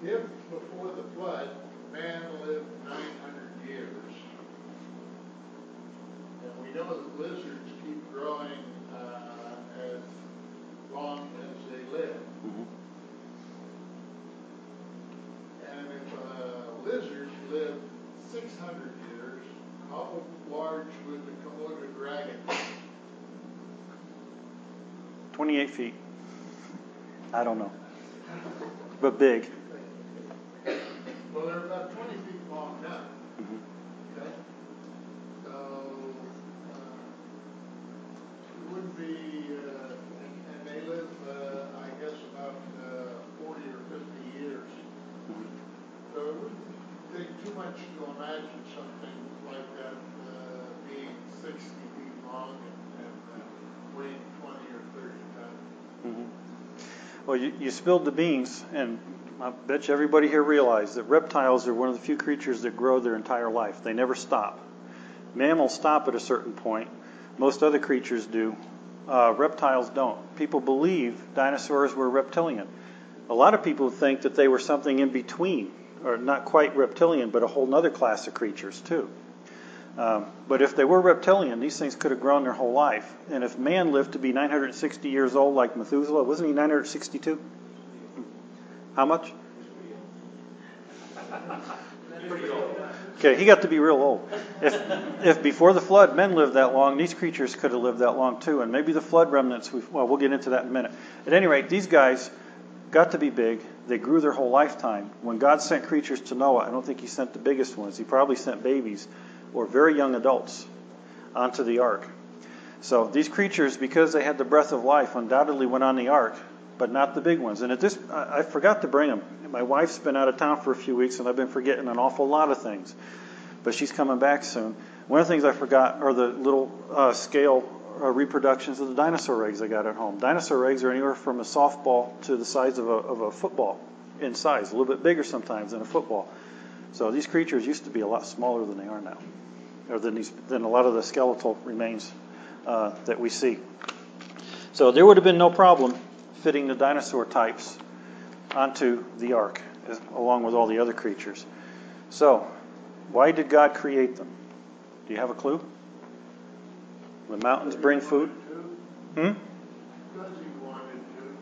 if before the flood, man lived 900 years, and we know that lizards keep growing as long as they live. Mm-hmm. And if lizards lived 600 years, how large would the Komodo dragon be? 28 feet. I don't know. But big. Well, they're about 20 feet long now. Mm-hmm. Okay? So, it wouldn't be, and they live, I guess, about 40 or 50 years. Mm-hmm. So it wouldn't take too much to imagine something like that being 60 feet long and weighing 20 or 30 tons. Mm-hmm. Well, you spilled the beans, and I bet you everybody here realized that reptiles are one of the few creatures that grow their entire life. They never stop. Mammals stop at a certain point. Most other creatures do. Reptiles don't. People believe dinosaurs were reptilian. A lot of people think that they were something in between, or not quite reptilian, but a whole other class of creatures too. But if they were reptilian, these things could have grown their whole life. And if man lived to be 960 years old like Methuselah, wasn't he 962? How much? Okay, he got to be real old. If before the flood men lived that long, these creatures could have lived that long too. And maybe the flood remnants, we'll get into that in a minute. At any rate, these guys got to be big. They grew their whole lifetime. When God sent creatures to Noah, I don't think he sent the biggest ones. He probably sent babies or very young adults onto the ark. So these creatures, because they had the breath of life, undoubtedly went on the ark, but not the big ones. And at this, I forgot to bring them. My wife's been out of town for a few weeks, and I've been forgetting an awful lot of things. But she's coming back soon. One of the things I forgot are the little scale reproductions of the dinosaur eggs I got at home. Dinosaur eggs are anywhere from a softball to the size of a football in size, a little bit bigger sometimes than a football. So these creatures used to be a lot smaller than they are now, or than a lot of the skeletal remains that we see. So there would have been no problem fitting the dinosaur types onto the ark, along with all the other creatures. So, why did God create them? Do you have a clue? The mountains bring food? Because he wanted to.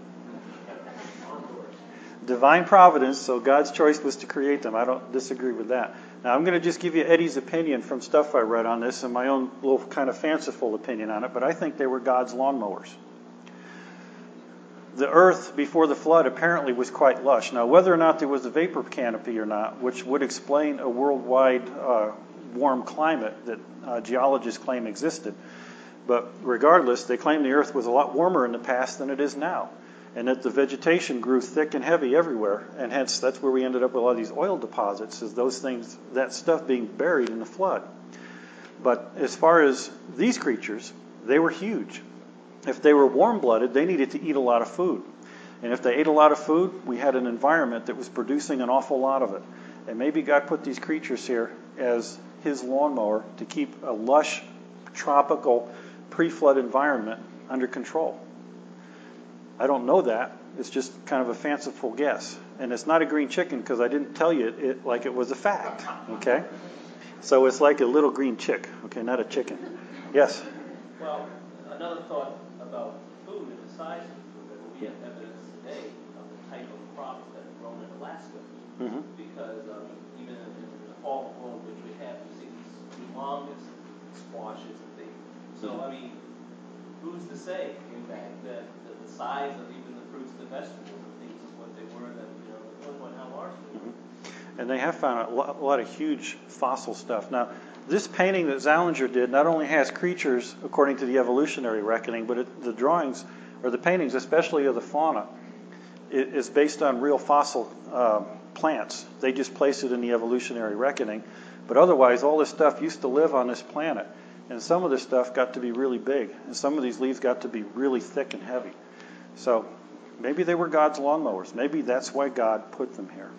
Divine providence, so God's choice was to create them. I don't disagree with that. Now, I'm going to just give you Eddie's opinion from stuff I read on this and my own little kind of fanciful opinion on it, but I think they were God's lawnmowers. The earth before the flood apparently was quite lush. Now, whether or not there was a vapor canopy or not, which would explain a worldwide warm climate that geologists claim existed, but regardless, they claim the earth was a lot warmer in the past than it is now, and that the vegetation grew thick and heavy everywhere, and hence that's where we ended up with a lot of these oil deposits, is those things, that stuff being buried in the flood. But as far as these creatures, they were huge. If they were warm-blooded, they needed to eat a lot of food. And if they ate a lot of food, we had an environment that was producing an awful lot of it. And maybe God put these creatures here as his lawnmower to keep a lush, tropical, pre-flood environment under control. I don't know that. It's just kind of a fanciful guess. And it's not a green chicken because I didn't tell you it like it was a fact. Okay? So it's like a little green chick. Okay, not a chicken. Yes? Well, another thought about food and the size of food, and we have evidence today of the type of crops that are grown in Alaska. Mm-hmm. Because even in the fall world, which we have, we see these humongous squashes and things. So, I mean, who's to say, in fact, that the size of even the fruits and the vegetables and things is what they were, that, you know, how large they were. Mm-hmm. And they have found a lot of huge fossil stuff. Now, this painting that Zallinger did not only has creatures according to the evolutionary reckoning, but the drawings, or the paintings, especially of the fauna, is based on real fossil plants. They just place it in the evolutionary reckoning. But otherwise, all this stuff used to live on this planet. And some of this stuff got to be really big. And some of these leaves got to be really thick and heavy. So maybe they were God's lawnmowers. Maybe that's why God put them here.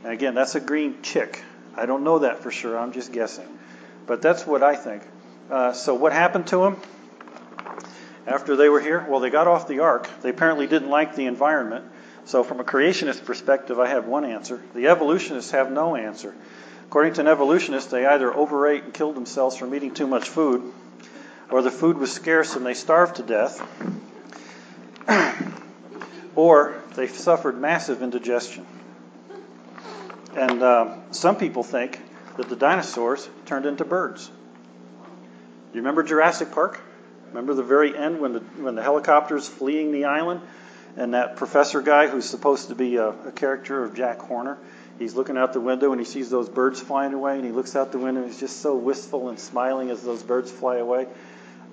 And again, that's a green chick. I don't know that for sure. I'm just guessing. But that's what I think. So what happened to them after they were here? Well, they got off the ark. They apparently didn't like the environment. So from a creationist perspective, I have one answer. The evolutionists have no answer. According to an evolutionist, they either overate and killed themselves from eating too much food, or the food was scarce and they starved to death, or they suffered massive indigestion. And some people think that the dinosaurs turned into birds. You remember Jurassic Park? Remember the very end when the helicopter's fleeing the island, and that professor guy who's supposed to be a character of Jack Horner, he's looking out the window and he sees those birds flying away, and he looks out the window and he's just so wistful and smiling as those birds fly away.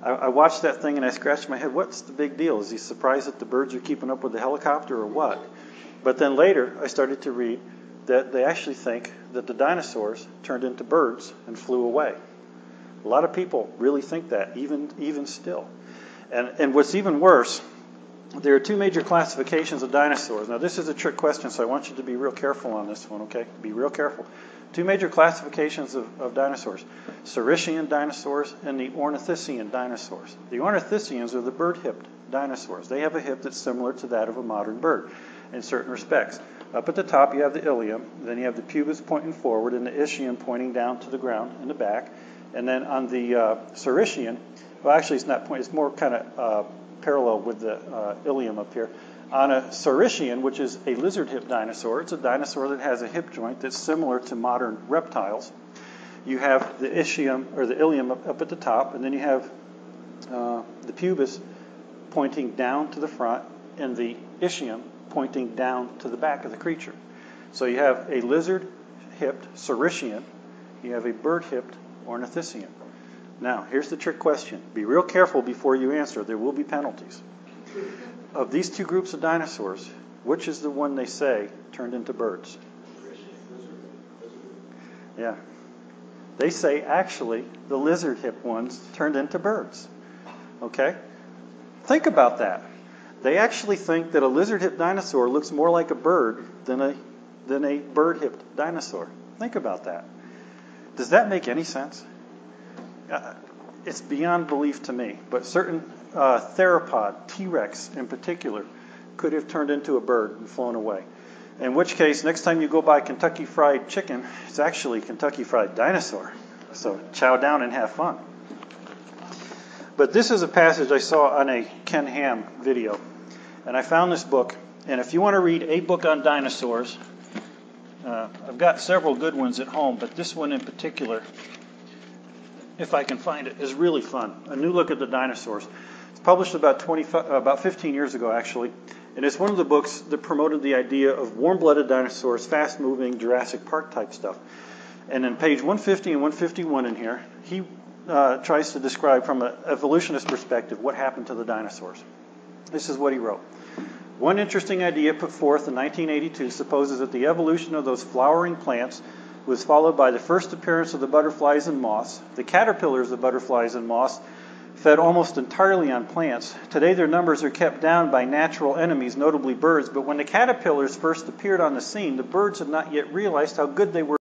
I watched that thing and I scratched my head. What's the big deal? Is he surprised that the birds are keeping up with the helicopter or what? But then later I started to read that they actually think that the dinosaurs turned into birds and flew away. A lot of people really think that, even still. And what's even worse, there are two major classifications of dinosaurs. Now, this is a trick question, so I want you to be real careful on this one, okay? Be real careful. Two major classifications of dinosaurs: Saurischian dinosaurs and the Ornithischian dinosaurs. The Ornithischians are the bird-hipped dinosaurs. They have a hip that's similar to that of a modern bird in certain respects. Up at the top, you have the ilium, then you have the pubis pointing forward and the ischium pointing down to the ground in the back. And then on the Saurischian, well, actually it's not pointing, it's more kind of parallel with the ilium up here. On a Saurischian, which is a lizard hip dinosaur, it's a dinosaur that has a hip joint that's similar to modern reptiles. You have the ischium, or the ilium up at the top, and then you have the pubis pointing down to the front, and the ischium pointing down to the back of the creature. So you have a lizard-hipped Saurischian, you have a bird-hipped Ornithischian. Now, here's the trick question. Be real careful before you answer. There will be penalties. Of these two groups of dinosaurs, which is the one they say turned into birds? Yeah. They say, actually, the lizard-hip ones turned into birds. Okay? Think about that. They actually think that a lizard-hipped dinosaur looks more like a bird than a bird-hipped dinosaur. Think about that. Does that make any sense? It's beyond belief to me, but certain theropod, T-Rex in particular, could have turned into a bird and flown away. In which case, next time you go by Kentucky Fried Chicken, it's actually Kentucky Fried Dinosaur. So chow down and have fun. But this is a passage I saw on a Ken Ham video, and I found this book. And if you want to read a book on dinosaurs, I've got several good ones at home, but this one in particular, if I can find it, is really fun. A New Look at the Dinosaurs. It's published about 15 years ago, actually, and it's one of the books that promoted the idea of warm-blooded dinosaurs, fast-moving Jurassic Park type stuff. And in page 150 and 151 in here, he tries to describe from an evolutionist perspective what happened to the dinosaurs. This is what he wrote. One interesting idea put forth in 1982 supposes that the evolution of those flowering plants was followed by the first appearance of the butterflies and moths. The caterpillars of butterflies and moths fed almost entirely on plants. Today their numbers are kept down by natural enemies, notably birds, but when the caterpillars first appeared on the scene, the birds had not yet realized how good they were